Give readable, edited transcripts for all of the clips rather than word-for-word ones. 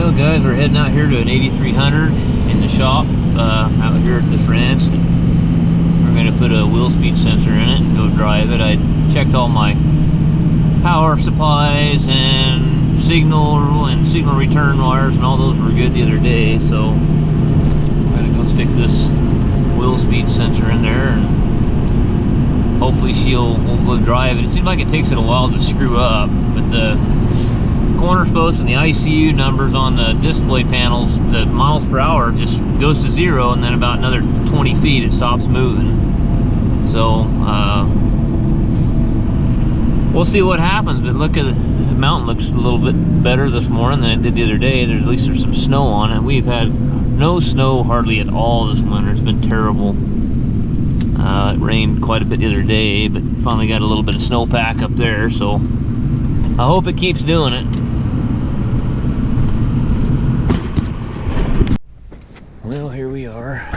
Well guys, we're heading out here to an 8300 in the shop out here at this ranch. We're going to put a wheel speed sensor in it and go drive it. I checked all my power supplies and signal return wires, and all those were good the other day, so I'm going to go stick this wheel speed sensor in there and hopefully we'll go drive it. It seems like it takes it a while to screw up, but the corner post and the ICU numbers on the display panels, the miles per hour just goes to 0, and then about another 20 feet it stops moving. So we'll see what happens. But look at the mountain, looks a little bit better this morning than it did the other day. At least there's some snow on it. We've had no snow hardly at all this winter. It's been terrible. It rained quite a bit the other day, but finally got a little bit of snowpack up there, so I hope it keeps doing it. Well, here we are.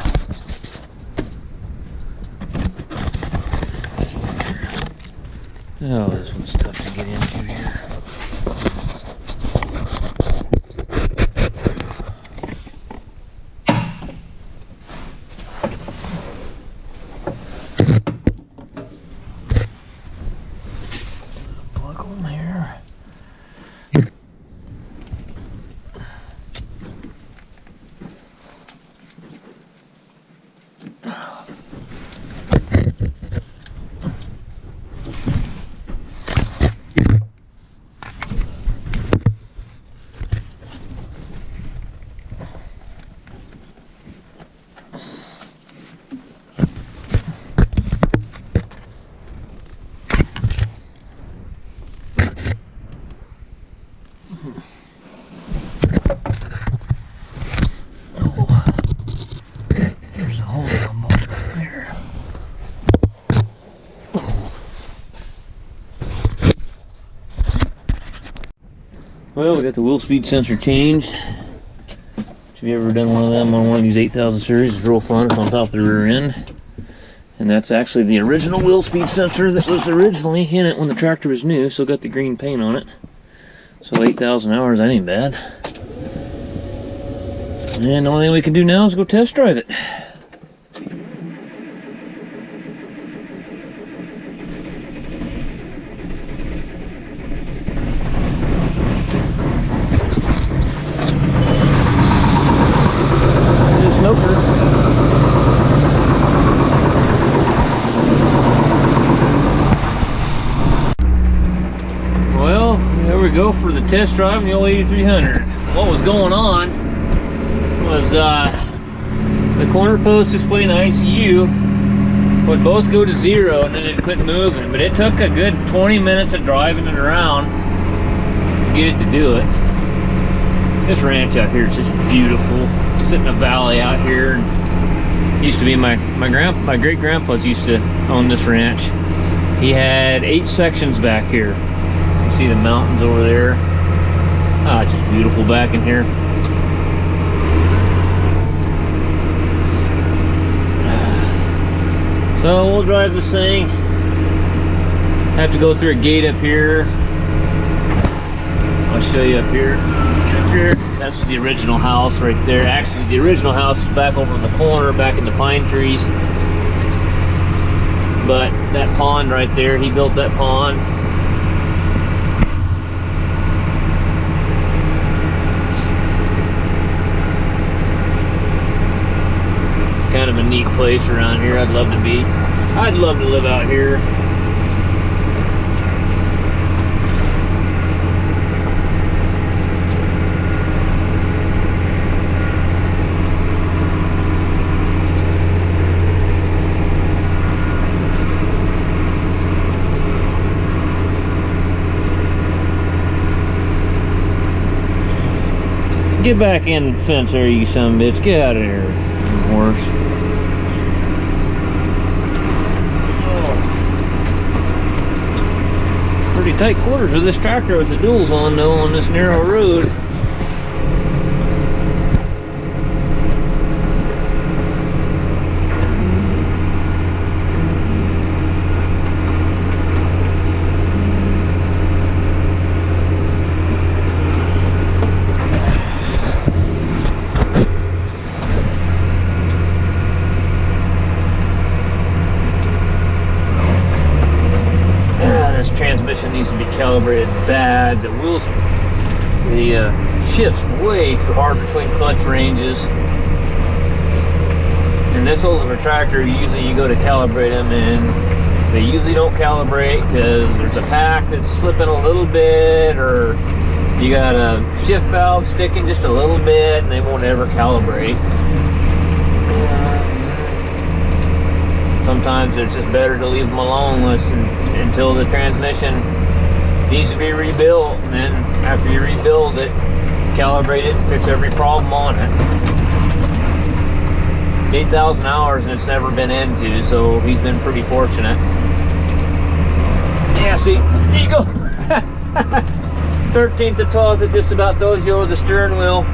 Oh, this one's tough to get into here. Plug on there. Well, we got the wheel speed sensor changed. If you've ever done one of them on one of these 8000 series, it's real fun. It's on top of the rear end. And that's actually the original wheel speed sensor that was originally in it when the tractor was new. Still got the green paint on it. So 8,000 hours, that ain't bad. And the only thing we can do now is go test drive it. Well, there we go for the test drive in the old 8300. What was going on was the corner post display and the ICU would both go to 0 and then it quit moving, but it took a good 20 minutes of driving it around to get it to do it. This ranch out here is just beautiful. Sitting in a valley out here. And used to be my great grandpa's used to own this ranch. He had 8 sections back here. You see the mountains over there. Ah, it's just beautiful back in here. So we'll drive this thing. Have to go through a gate up here. I'll show you up here. Up here, that's the original house right there. Actually, the original house is back over in the corner, back in the pine trees. But that pond right there, he built that pond. Kind of a neat place around here. I'd love to be. I'd love to live out here. Get back in the fence there, you son of a bitch. Get out of here, you horse. Oh. Pretty tight quarters with this tractor with the duals on though on this narrow road. calibrated bad. The wheels, the shift's way too hard between clutch ranges. And this old of a tractor, usually you go to calibrate them and they usually don't calibrate because there's a pack that's slipping a little bit, or you got a shift valve sticking just a little bit and they won't ever calibrate. Sometimes it's just better to leave them alone until the transmission needs to be rebuilt, and then after you rebuild it, calibrate it and fix every problem on it. 8,000 hours and it's never been into, so he's been pretty fortunate. Yeah, see, there you go. 13th to 12th, it just about throws you over the steering wheel.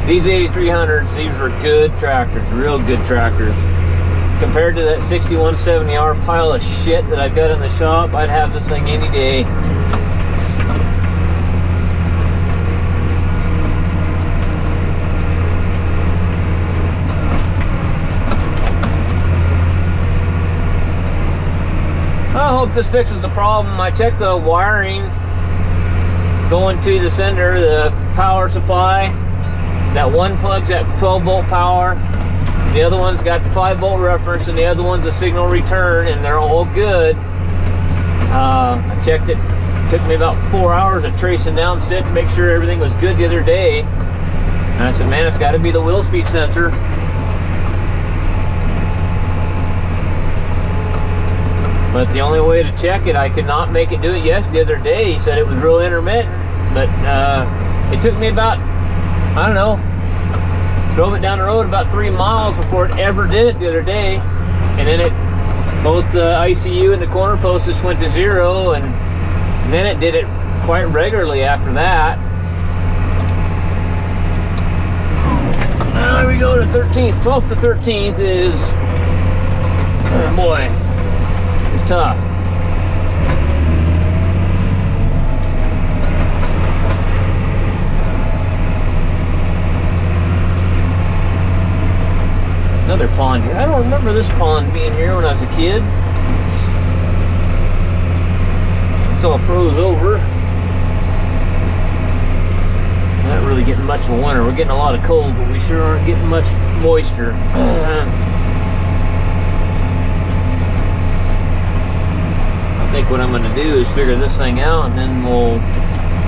These 8300s, these were good tractors, real good tractors. Compared to that 6170R pile of shit that I've got in the shop, I'd have this thing any day. I hope this fixes the problem. I checked the wiring going to the sender, the power supply. That one plug's at 12 volt power. The other one's got the 5 volt reference, and the other one's a signal return, and they're all good. I checked it. It took me about 4 hours of tracing down stick to make sure everything was good the other day. And I said, man, it's got to be the wheel speed sensor. But the only way to check it, I could not make it do it the other day. He said it was real intermittent, but it took me about, I don't know, drove it down the road about 3 miles before it ever did it the other day. And then both the ICU and the corner post just went to 0, and then it did it quite regularly after that. There we go to 13th. 12th to 13th is, oh boy, it's tough. Another pond here. I don't remember this pond being here when I was a kid. It's all froze over. Not really getting much of a winter. We're getting a lot of cold, but we sure aren't getting much moisture. I think what I'm going to do is figure this thing out, and then we'll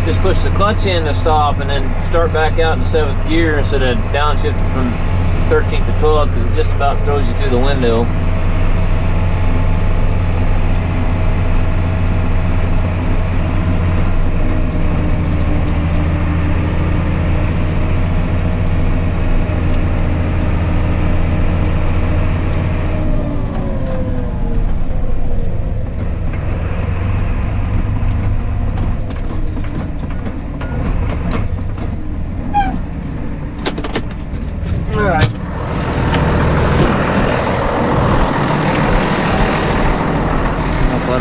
just push the clutch in to stop, and then start back out in 7th gear instead of downshifting from 13th to 12th, because it just about throws you through the window. All right.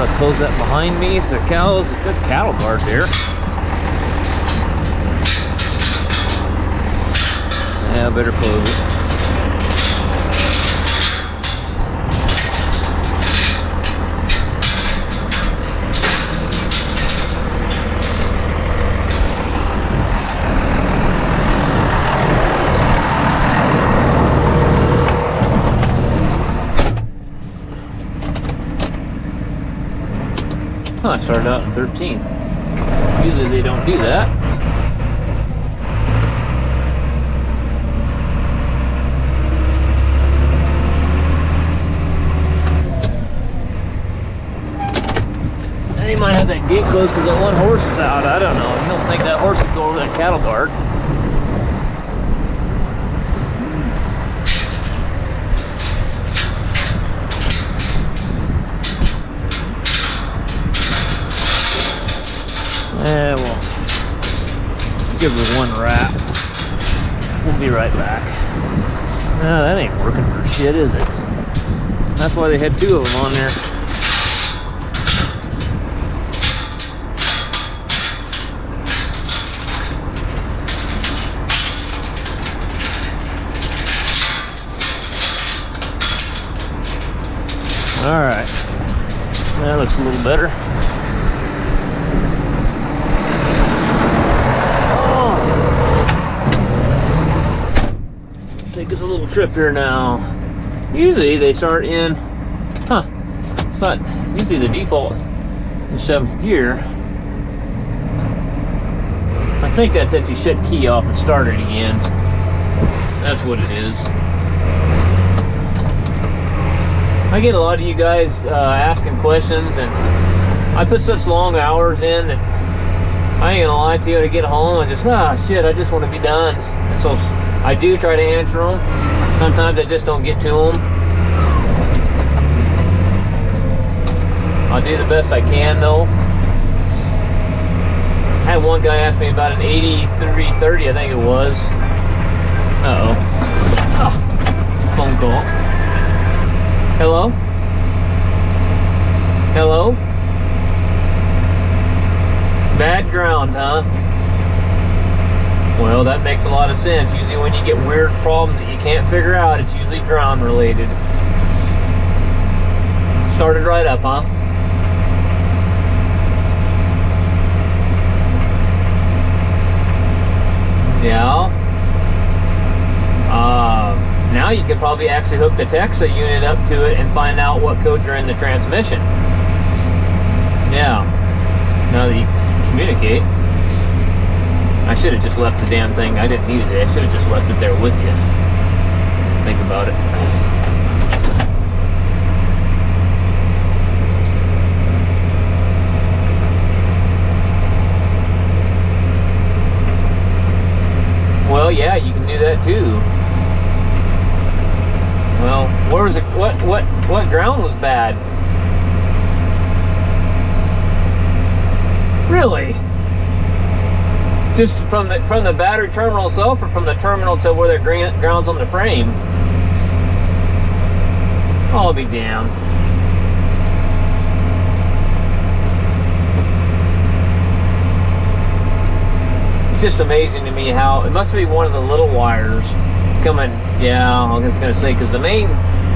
I'll close that behind me. If there are cows, a good cattle guard there. Yeah, I better close it. Huh, I started out in 13th. Usually they don't do that. They might have that gate closed because that one horse is out. I don't know. I don't think that horse would go over that cattle guard. Yeah, well, give her one wrap. We'll be right back. No, that ain't working for shit, is it? That's why they had 2 of them on there. All right, that looks a little better. Oh. Take us a little trip here now. Usually they start in, it's not, usually the default is 7th gear. I think that's if you shut key off and start it again. That's what it is. I get a lot of you guys asking questions, and I put such long hours in that I ain't gonna lie to you, to get home I just, shit, I just want to be done. And so I do try to answer them. Sometimes I just don't get to them. I'll do the best I can though. I had one guy ask me about an 8330, I think it was. Uh-oh. Oh, phone call. Hello? Hello? Bad ground, huh? Well, that makes a lot of sense. Usually when you get weird problems that you can't figure out, it's usually ground related. Started right up, huh? Yeah. Now you could probably actually hook the Texa unit up to it and find out what codes are in the transmission. Yeah. Now that you can communicate. I should have just left the damn thing. I didn't need it. I should have just left it there with you. Think about it. Well, yeah, you can do that too. Well, where was it? What ground was bad? Really? Just from the battery terminal itself, or from the terminal to where the ground's on the frame? I'll be damned. It's just amazing to me how it must be one of the little wires coming. Yeah, I was gonna say, because the main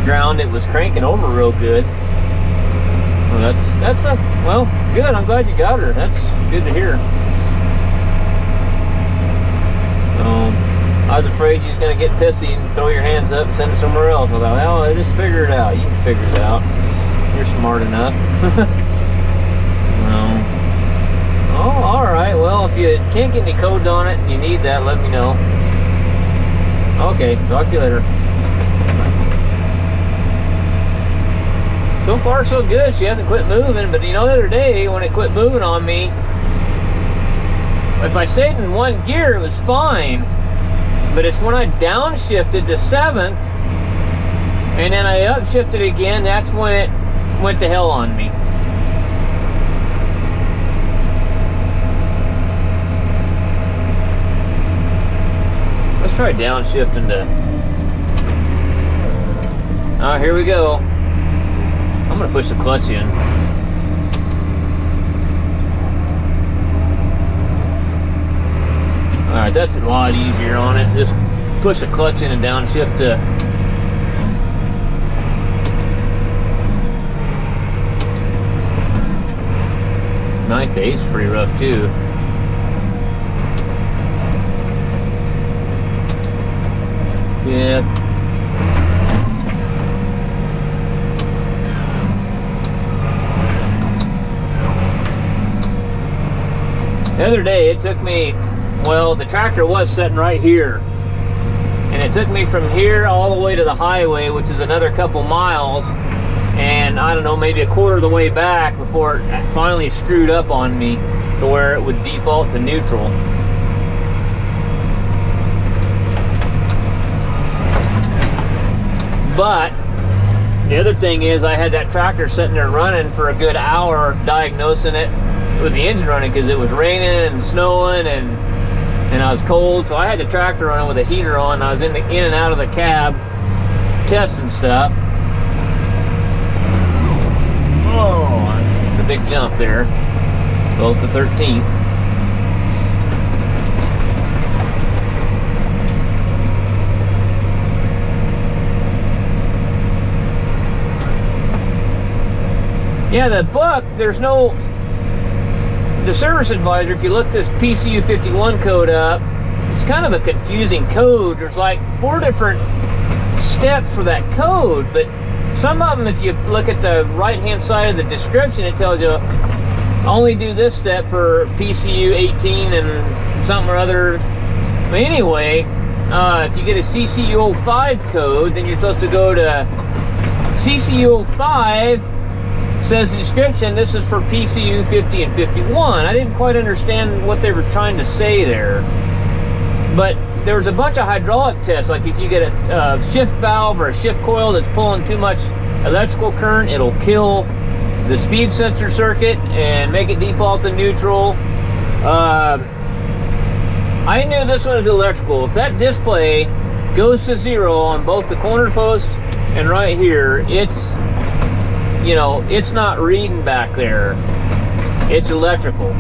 ground, it was cranking over real good. Well, that's a, well, good. I'm glad you got her. That's good to hear. I was afraid you was gonna get pissy and throw your hands up and send it somewhere else. I thought, well, just figure it out. You can figure it out. You're smart enough. Oh, all right. Well, if you can't get any codes on it and you need that, let me know. Okay, talk to you later. So far, so good. She hasn't quit moving, but you know, the other day when it quit moving on me, if I stayed in one gear, it was fine. But it's when I downshifted to 7th, and then I upshifted again, that's when it went to hell on me. Let's try downshifting to... Oh, here we go. I'm gonna push the clutch in. Alright, that's a lot easier on it. Just push the clutch in and downshift to... Ninth eight's pretty rough too. Fifth. The other day it took me, well, the tractor was sitting right here, and it took me from here all the way to the highway, which is another couple miles, and I don't know, maybe a quarter of the way back before it finally screwed up on me to where it would default to neutral. But the other thing is, I had that tractor sitting there running for a good hour, diagnosing it with the engine running, because it was raining and snowing and I was cold, so I had the tractor running with a heater on. I was in and out of the cab testing stuff. Oh, it's a big jump there. 12th to 13th. Yeah, the book, there's no, the service advisor, if you look this PCU 51 code up, it's kind of a confusing code. There's like 4 different steps for that code, but some of them, if you look at the right hand side of the description, it tells you only do this step for PCU 18 and something or other. But anyway, if you get a CCU 05 code, then you're supposed to go to CCU 05. Says the description, this is for PCU 50 and 51. I didn't quite understand what they were trying to say there. But there was a bunch of hydraulic tests, like if you get a shift valve or a shift coil that's pulling too much electrical current, it'll kill the speed sensor circuit and make it default to neutral. I knew this one was electrical. If that display goes to 0 on both the corner post and right here, it's, you know, it's not reading back there. It's electrical.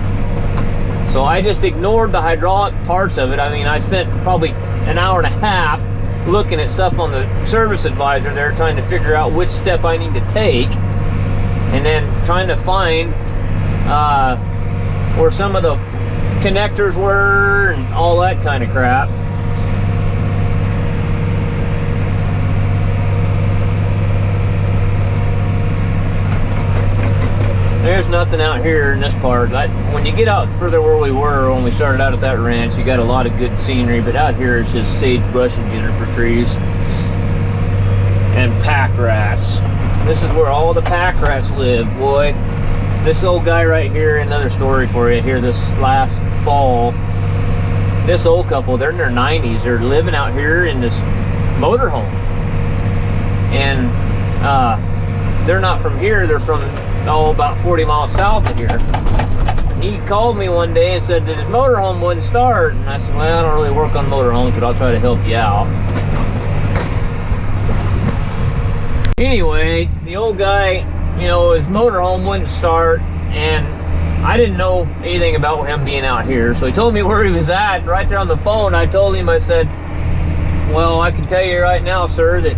So I just ignored the hydraulic parts of it. I mean, I spent probably an hour and a half looking at stuff on the service advisor there, trying to figure out which step I need to take, and then trying to find where some of the connectors were and all that kind of crap. There's nothing out here in this part. When you get out further where we were when we started out at that ranch, you got a lot of good scenery, but out here it's just sagebrush and juniper trees and pack rats. This is where all the pack rats live, boy. This old guy right here, another story for you here this last fall. This old couple, they're in their 90s. They're living out here in this motorhome. And they're not from here, they're from about 40 miles south of here. He called me one day and said that his motorhome wouldn't start, and I said, well, I don't really work on motorhomes, but I'll try to help you out. Anyway, the old guy, you know, his motorhome wouldn't start, and I didn't know anything about him being out here, so he told me where he was at. Right there on the phone, I told him, I said, well, I can tell you right now, sir, that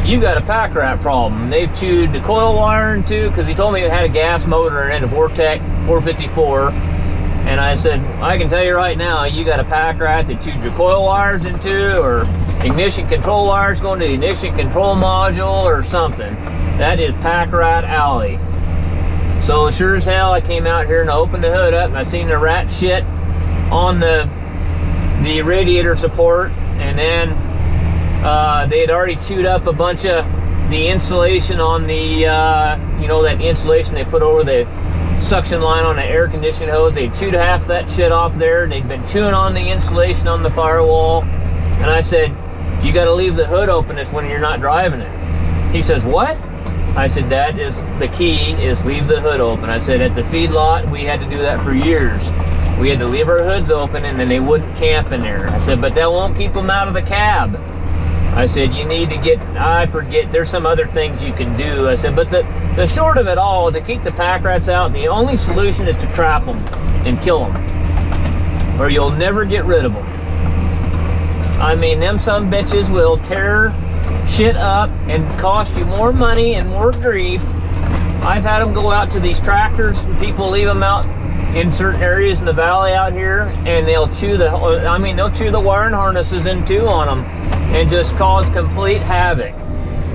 you got a pack rat problem. They've chewed the coil wire in two, because he told me it had a gas motor in it, a Vortec 454. And I said, I can tell you right now, you got a pack rat that chewed your coil wires in two, or ignition control wires going to the ignition control module or something. That is pack rat alley. So sure as hell, I came out here and I opened the hood up and I seen the rat shit on the radiator support, and then they had already chewed up a bunch of the insulation on the, you know, that insulation they put over the suction line on the air conditioning hose. They chewed half that shit off there. They'd been chewing on the insulation on the firewall. And I said, you got to leave the hood open this when you're not driving it. He says, what? I said, that is the key, is leave the hood open. I said, at the feedlot, we had to do that for years. We had to leave our hoods open and then they wouldn't camp in there. I said, but that won't keep them out of the cab. I said, you need to get, I forget, there's some other things you can do. I said, but the short of it all, to keep the pack rats out, the only solution is to trap them and kill them, or you'll never get rid of them. I mean, them some bitches will tear shit up and cost you more money and more grief. I've had them go out to these tractors, and people leave them out in certain areas in the valley out here, and they'll chew the, I mean, they'll chew the wiring harnesses in two on them and just cause complete havoc.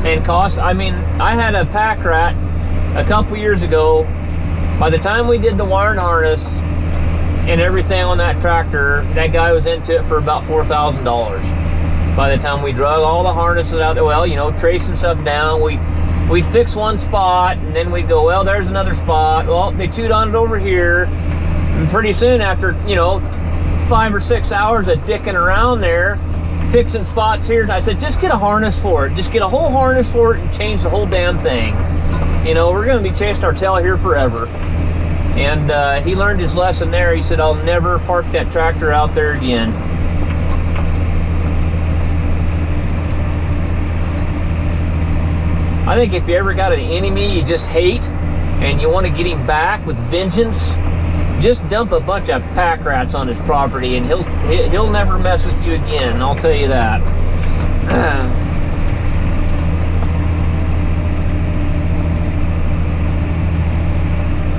And cost, I mean, I had a pack rat a couple years ago. By the time we did the wiring harness and everything on that tractor, that guy was into it for about $4,000. By the time we drug all the harnesses out there, well, you know, tracing stuff down, we'd fix one spot, and then we'd go, well, there's another spot. Well, they chewed on it over here. And pretty soon, after, you know, 5 or 6 hours of dicking around there, fixing spots here, I said, just get a harness for it. Just get a whole harness for it and change the whole damn thing. You know, we're going to be chasing our tail here forever. And he learned his lesson there. He said, I'll never park that tractor out there again. I think if you ever got an enemy you just hate and you want to get him back with vengeance, just dump a bunch of pack rats on his property and he'll never mess with you again, I'll tell you that.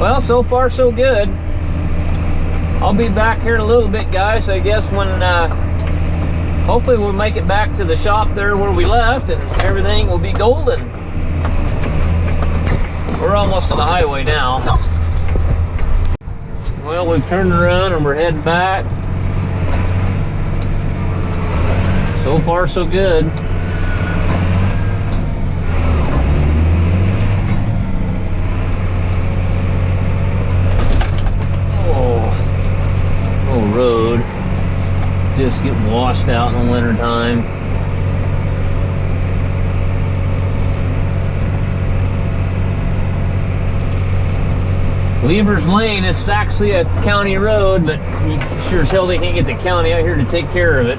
Well, so far so good. I'll be back here in a little bit, guys. I guess when hopefully we'll make it back to the shop there where we left, and everything will be golden. We're almost to the highway now. Well, we've turned around and we're heading back. So far so good. Oh, road just get washed out in the winter time. Lever's Lane is actually a county road, but sure as hell they can't get the county out here to take care of it.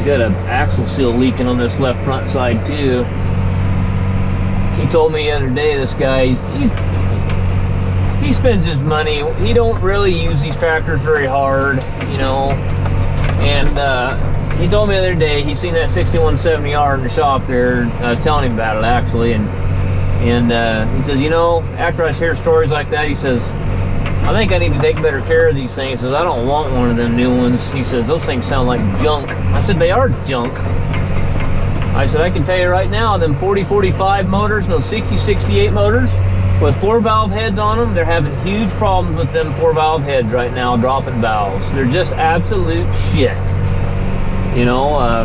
Got an axle seal leaking on this left front side too. He told me the other day, this guy, he spends his money. He don't really use these tractors very hard, you know. And he told me the other day he seen that 6170R in the shop there. I was telling him about it actually, and he says, you know, after I hear stories like that, he says, I think I need to take better care of these things. He says, I don't want one of them new ones. He says, those things sound like junk. I said, they are junk. I said, I can tell you right now, them 40-45 motors, those 60-68 motors, with 4-valve heads on them, they're having huge problems with them 4-valve heads right now, dropping valves. They're just absolute shit. You know,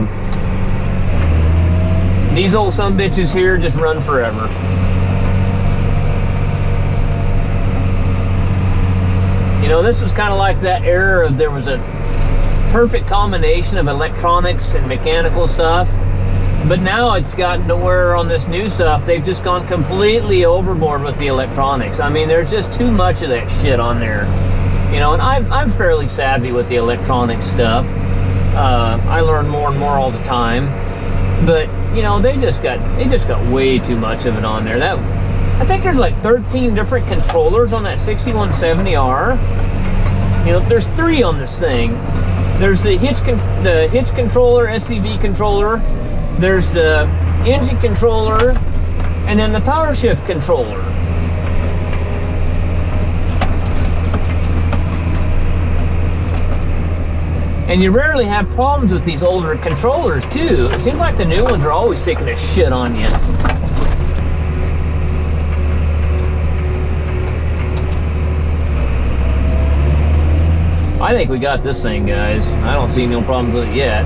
these old sumbitches here just run forever. You know, this was kind of like that era of there was a perfect combination of electronics and mechanical stuff. But now it's gotten to where on this new stuff, they've just gone completely overboard with the electronics. I mean, there's just too much of that shit on there. You know, and I'm fairly savvy with the electronic stuff. I learn more and more all the time. But, you know, they just got way too much of it on there. I think there's like 13 different controllers on that 6170R. You know, there's 3 on this thing. There's the hitch controller, SCV controller. There's the engine controller, and then the power shift controller. And you rarely have problems with these older controllers too. It seems like the new ones are always taking a shit on you. I think we got this thing, guys. I don't see no problems with it yet.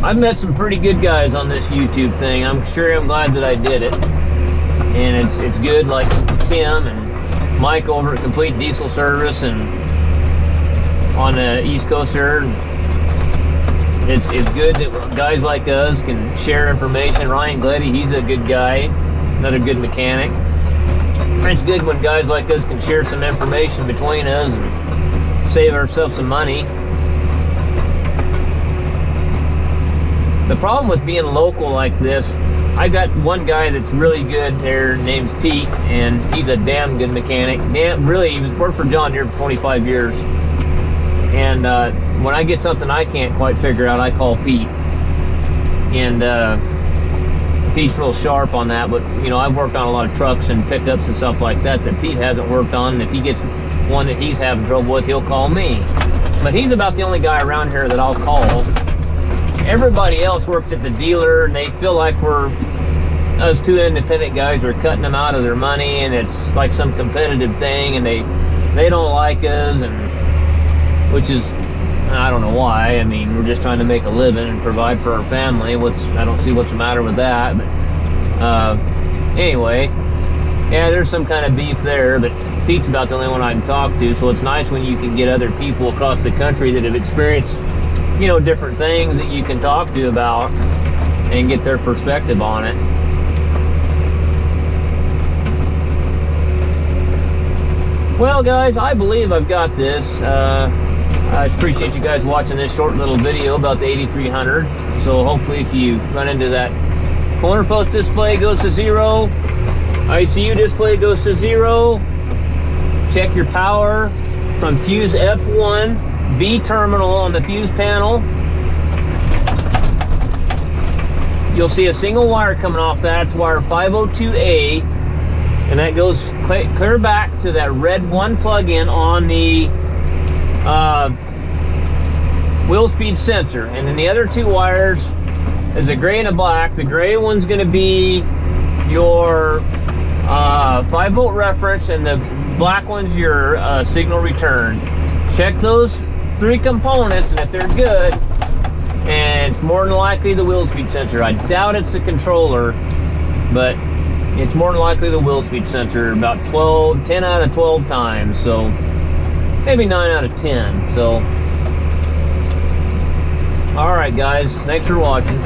I've met some pretty good guys on this YouTube thing. I'm glad that I did it. And it's good, like Tim and Mike over at Complete Diesel Service and on the East Coast there. It's good that guys like us can share information. Ryan Gleddy, he's a good guy, another good mechanic. It's good when guys like us can share some information between us and save ourselves some money. The problem with being local like this, I got one guy that's really good there, named Pete, and he's a damn good mechanic. Really, he was worked for John Deere for 25 years. And when I get something I can't quite figure out, I call Pete. And Pete's real sharp on that, but you know, I've worked on a lot of trucks and pickups and stuff like that Pete hasn't worked on. And if he gets one that he's having trouble with, he'll call me. But he's about the only guy around here that I'll call. Everybody else works at the dealer, and they feel like us 2 independent guys are cutting them out of their money, and it's like some competitive thing, and they don't like us, and which is, I don't know why. I mean, we're just trying to make a living and provide for our family. I don't see what's the matter with that. But anyway, yeah, there's some kind of beef there, but Pete's about the only one I can talk to, so it's nice when you can get other people across the country that have experienced, you know, different things that you can talk to about and get their perspective on it. Well, guys, I believe I've got this. I just appreciate you guys watching this short little video about the 8300. So hopefully if you run into that corner post display goes to 0, ICU display goes to 0, check your power from fuse F1, B terminal on the fuse panel. You'll see a single wire coming off that. It's wire 502A, and that goes clear back to that red 1 plug-in on the wheel speed sensor. And then the other 2 wires is a gray and a black. The gray one's going to be your 5-volt reference, and the black one's your signal return. Check those 3 components, and if they're good, and it's more than likely the wheel speed sensor. I doubt it's the controller, but it's more than likely the wheel speed sensor, about 10 out of 12 times, so maybe 9 out of 10. So, all right, guys, thanks for watching.